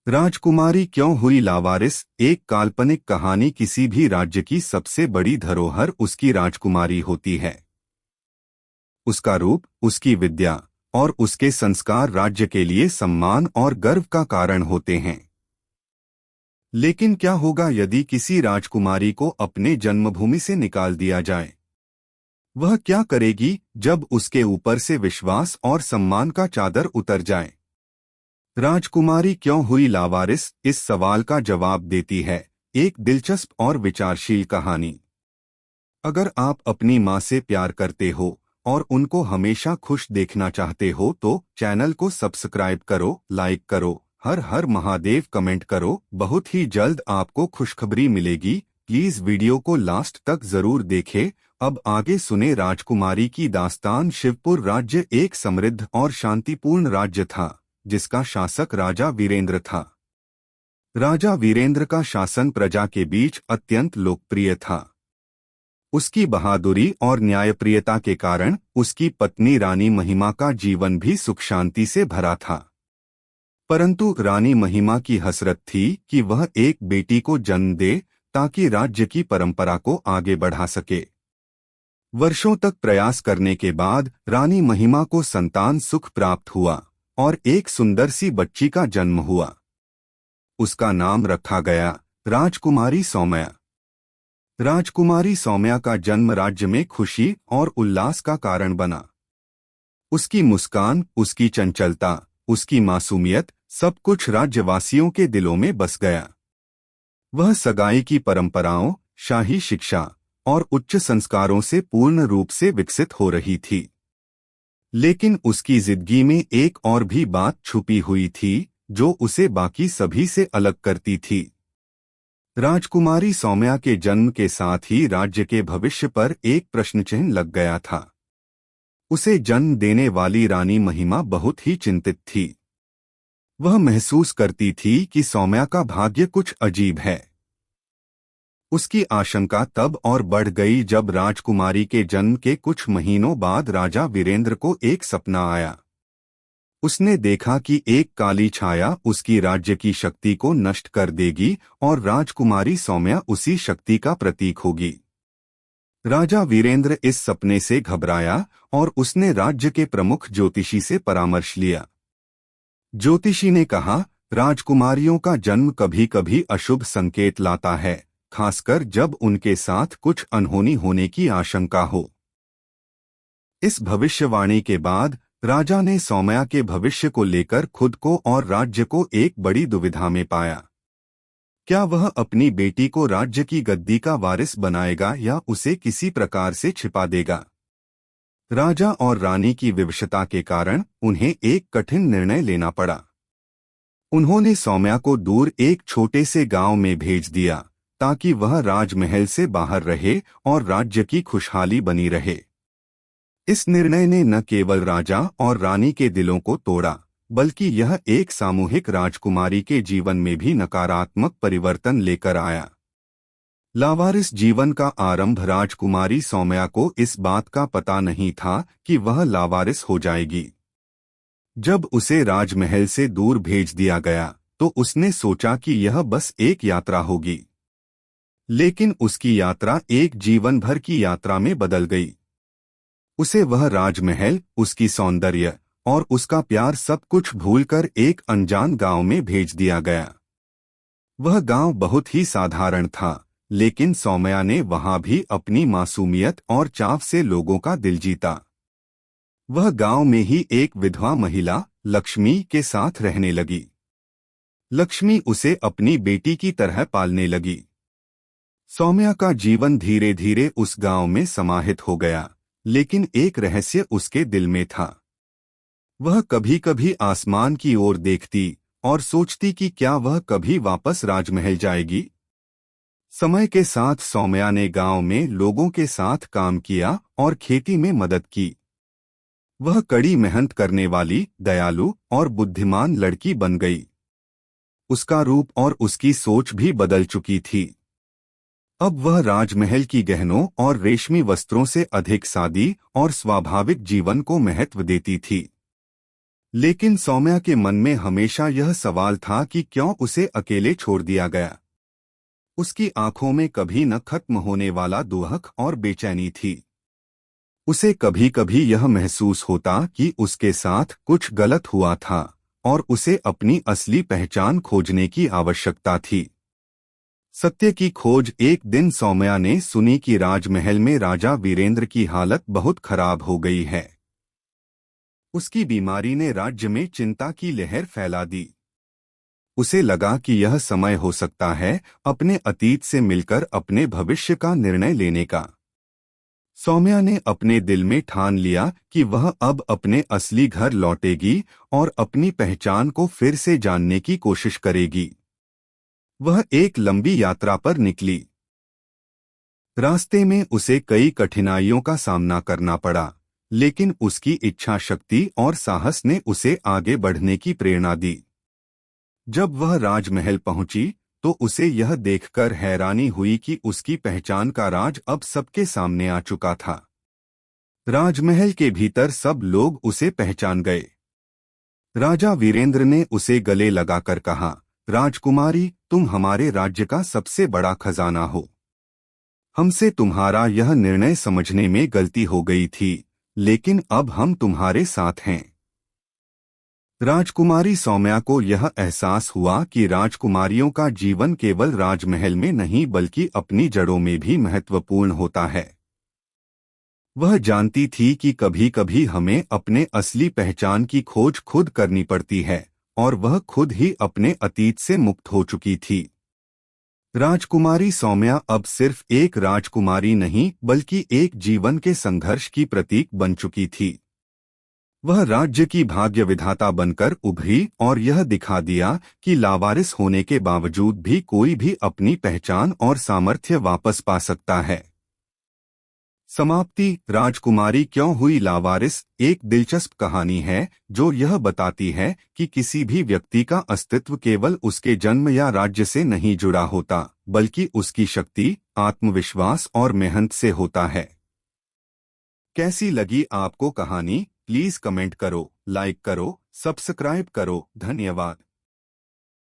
राजकुमारी क्यों हुई लावारिस? एक काल्पनिक कहानी। किसी भी राज्य की सबसे बड़ी धरोहर उसकी राजकुमारी होती है। उसका रूप, उसकी विद्या और उसके संस्कार राज्य के लिए सम्मान और गर्व का कारण होते हैं। लेकिन क्या होगा यदि किसी राजकुमारी को अपने जन्मभूमि से निकाल दिया जाए? वह क्या करेगी जब उसके ऊपर से विश्वास और सम्मान का चादर उतर जाए? राजकुमारी क्यों हुई लावारिस? इस सवाल का जवाब देती है एक दिलचस्प और विचारशील कहानी। अगर आप अपनी माँ से प्यार करते हो और उनको हमेशा खुश देखना चाहते हो तो चैनल को सब्सक्राइब करो, लाइक करो, हर हर महादेव कमेंट करो। बहुत ही जल्द आपको खुशखबरी मिलेगी। प्लीज वीडियो को लास्ट तक जरूर देखें। अब आगे सुने राजकुमारी की दास्तान। शिवपुर राज्य एक समृद्ध और शांतिपूर्ण राज्य था जिसका शासक राजा वीरेंद्र था। राजा वीरेंद्र का शासन प्रजा के बीच अत्यंत लोकप्रिय था। उसकी बहादुरी और न्यायप्रियता के कारण उसकी पत्नी रानी महिमा का जीवन भी सुख शांति से भरा था। परंतु रानी महिमा की हसरत थी कि वह एक बेटी को जन्म दे ताकि राज्य की परंपरा को आगे बढ़ा सके। वर्षों तक प्रयास करने के बाद रानी महिमा को संतान सुख प्राप्त हुआ और एक सुंदर सी बच्ची का जन्म हुआ। उसका नाम रखा गया राजकुमारी सौम्या। राजकुमारी सौम्या का जन्म राज्य में खुशी और उल्लास का कारण बना। उसकी मुस्कान, उसकी चंचलता, उसकी मासूमियत, सब कुछ राज्यवासियों के दिलों में बस गया। वह सगाई की परंपराओं, शाही शिक्षा और उच्च संस्कारों से पूर्ण रूप से विकसित हो रही थी। लेकिन उसकी जिंदगी में एक और भी बात छुपी हुई थी जो उसे बाकी सभी से अलग करती थी। राजकुमारी सौम्या के जन्म के साथ ही राज्य के भविष्य पर एक प्रश्नचिन्ह लग गया था। उसे जन्म देने वाली रानी महिमा बहुत ही चिंतित थी। वह महसूस करती थी कि सौम्या का भाग्य कुछ अजीब है। उसकी आशंका तब और बढ़ गई जब राजकुमारी के जन्म के कुछ महीनों बाद राजा वीरेंद्र को एक सपना आया। उसने देखा कि एक काली छाया उसकी राज्य की शक्ति को नष्ट कर देगी और राजकुमारी सौम्या उसी शक्ति का प्रतीक होगी। राजा वीरेंद्र इस सपने से घबराया और उसने राज्य के प्रमुख ज्योतिषी से परामर्श लिया। ज्योतिषी ने कहा, राजकुमारियों का जन्म कभी कभी अशुभ संकेत लाता है, खासकर जब उनके साथ कुछ अनहोनी होने की आशंका हो। इस भविष्यवाणी के बाद राजा ने सौम्या के भविष्य को लेकर खुद को और राज्य को एक बड़ी दुविधा में पाया। क्या वह अपनी बेटी को राज्य की गद्दी का वारिस बनाएगा या उसे किसी प्रकार से छिपा देगा? राजा और रानी की विवशता के कारण उन्हें एक कठिन निर्णय लेना पड़ा। उन्होंने सौम्या को दूर एक छोटे से गांव में भेज दिया ताकि वह राजमहल से बाहर रहे और राज्य की खुशहाली बनी रहे। इस निर्णय ने न केवल राजा और रानी के दिलों को तोड़ा, बल्कि यह एक सामूहिक राजकुमारी के जीवन में भी नकारात्मक परिवर्तन लेकर आया। लावारिस जीवन का आरंभ। राजकुमारी सौम्या को इस बात का पता नहीं था कि वह लावारिस हो जाएगी। जब उसे राजमहल से दूर भेज दिया गया तो उसने सोचा कि यह बस एक यात्रा होगी। लेकिन उसकी यात्रा एक जीवन भर की यात्रा में बदल गई। उसे वह राजमहल, उसकी सौंदर्य और उसका प्यार सब कुछ भूलकर एक अनजान गांव में भेज दिया गया। वह गांव बहुत ही साधारण था, लेकिन सौम्या ने वहां भी अपनी मासूमियत और चाव से लोगों का दिल जीता। वह गांव में ही एक विधवा महिला लक्ष्मी के साथ रहने लगी। लक्ष्मी उसे अपनी बेटी की तरह पालने लगी। सौम्या का जीवन धीरे धीरे उस गांव में समाहित हो गया, लेकिन एक रहस्य उसके दिल में था। वह कभी कभी आसमान की ओर देखती और सोचती कि क्या वह कभी वापस राजमहल जाएगी। समय के साथ सौम्या ने गांव में लोगों के साथ काम किया और खेती में मदद की। वह कड़ी मेहनत करने वाली, दयालु और बुद्धिमान लड़की बन गई। उसका रूप और उसकी सोच भी बदल चुकी थी। अब वह राजमहल की गहनों और रेशमी वस्त्रों से अधिक सादी और स्वाभाविक जीवन को महत्व देती थी। लेकिन सौम्या के मन में हमेशा यह सवाल था कि क्यों उसे अकेले छोड़ दिया गया। उसकी आंखों में कभी न खत्म होने वाला दुहक और बेचैनी थी। उसे कभी कभी यह महसूस होता कि उसके साथ कुछ गलत हुआ था और उसे अपनी असली पहचान खोजने की आवश्यकता थी। सत्य की खोज। एक दिन सौम्या ने सुनी कि राजमहल में राजा वीरेंद्र की हालत बहुत खराब हो गई है। उसकी बीमारी ने राज्य में चिंता की लहर फैला दी। उसे लगा कि यह समय हो सकता है अपने अतीत से मिलकर अपने भविष्य का निर्णय लेने का। सौम्या ने अपने दिल में ठान लिया कि वह अब अपने असली घर लौटेगी और अपनी पहचान को फिर से जानने की कोशिश करेगी। वह एक लंबी यात्रा पर निकली। रास्ते में उसे कई कठिनाइयों का सामना करना पड़ा, लेकिन उसकी इच्छा शक्ति और साहस ने उसे आगे बढ़ने की प्रेरणा दी। जब वह राजमहल पहुंची तो उसे यह देखकर हैरानी हुई कि उसकी पहचान का राज अब सबके सामने आ चुका था। राजमहल के भीतर सब लोग उसे पहचान गए। राजा वीरेंद्र ने उसे गले लगाकर कहा, राजकुमारी, तुम हमारे राज्य का सबसे बड़ा खजाना हो। हमसे तुम्हारा यह निर्णय समझने में गलती हो गई थी, लेकिन अब हम तुम्हारे साथ हैं। राजकुमारी सौम्या को यह एहसास हुआ कि राजकुमारियों का जीवन केवल राजमहल में नहीं बल्कि अपनी जड़ों में भी महत्वपूर्ण होता है। वह जानती थी कि कभी कभी हमें अपने असली पहचान की खोज खुद करनी पड़ती है, और वह खुद ही अपने अतीत से मुक्त हो चुकी थी। राजकुमारी सौम्या अब सिर्फ एक राजकुमारी नहीं बल्कि एक जीवन के संघर्ष की प्रतीक बन चुकी थी। वह राज्य की भाग्य विधाता बनकर उभरी और यह दिखा दिया कि लावारिस होने के बावजूद भी कोई भी अपनी पहचान और सामर्थ्य वापस पा सकता है। समाप्ति। राजकुमारी क्यों हुई लावारिस एक दिलचस्प कहानी है जो यह बताती है कि किसी भी व्यक्ति का अस्तित्व केवल उसके जन्म या राज्य से नहीं जुड़ा होता, बल्कि उसकी शक्ति, आत्मविश्वास और मेहनत से होता है। कैसी लगी आपको कहानी? प्लीज कमेंट करो, लाइक करो, सब्सक्राइब करो। धन्यवाद।